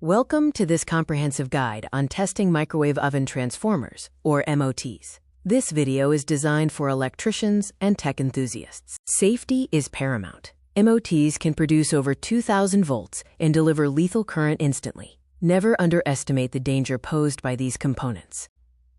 Welcome to this comprehensive guide on testing microwave oven transformers, or MOTs. This video is designed for electricians and tech enthusiasts. Safety is paramount. MOTs can produce over 2,000 volts and deliver lethal current instantly. Never underestimate the danger posed by these components.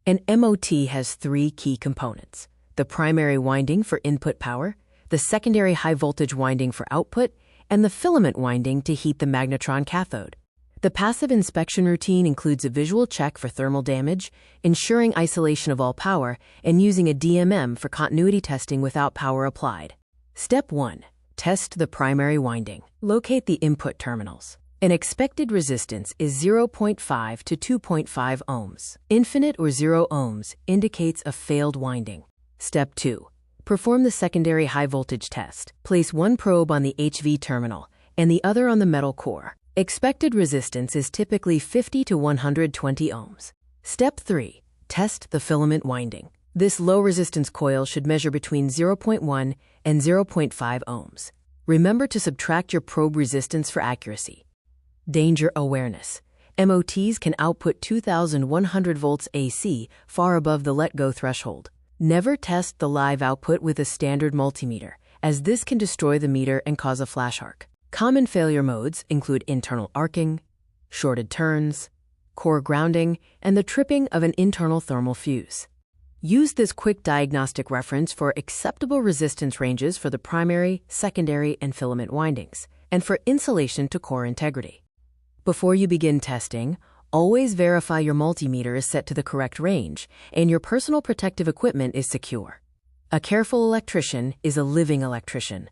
An MOT has three key components: the primary winding for input power, the secondary high-voltage winding for output, and the filament winding to heat the magnetron cathode. The passive inspection routine includes a visual check for thermal damage, ensuring isolation of all power, and using a DMM for continuity testing without power applied. Step 1. Test the primary winding. Locate the input terminals. An expected resistance is 0.5 to 2.5 ohms. Infinite or 0 ohms indicates a failed winding. Step 2. Perform the secondary high-voltage test. Place one probe on the HV terminal and the other on the metal core. Expected resistance is typically 50 to 120 ohms. Step 3. Test the filament winding. This low-resistance coil should measure between 0.1 and 0.5 ohms. Remember to subtract your probe resistance for accuracy. Danger awareness. MOTs can output 2,100 volts AC, far above the let-go threshold. Never test the live output with a standard multimeter, as this can destroy the meter and cause a flash arc. Common failure modes include internal arcing, shorted turns, core grounding, and the tripping of an internal thermal fuse. Use this quick diagnostic reference for acceptable resistance ranges for the primary, secondary, and filament windings, and for insulation to core integrity. Before you begin testing, always verify your multimeter is set to the correct range and your personal protective equipment is secure. A careful electrician is a living electrician.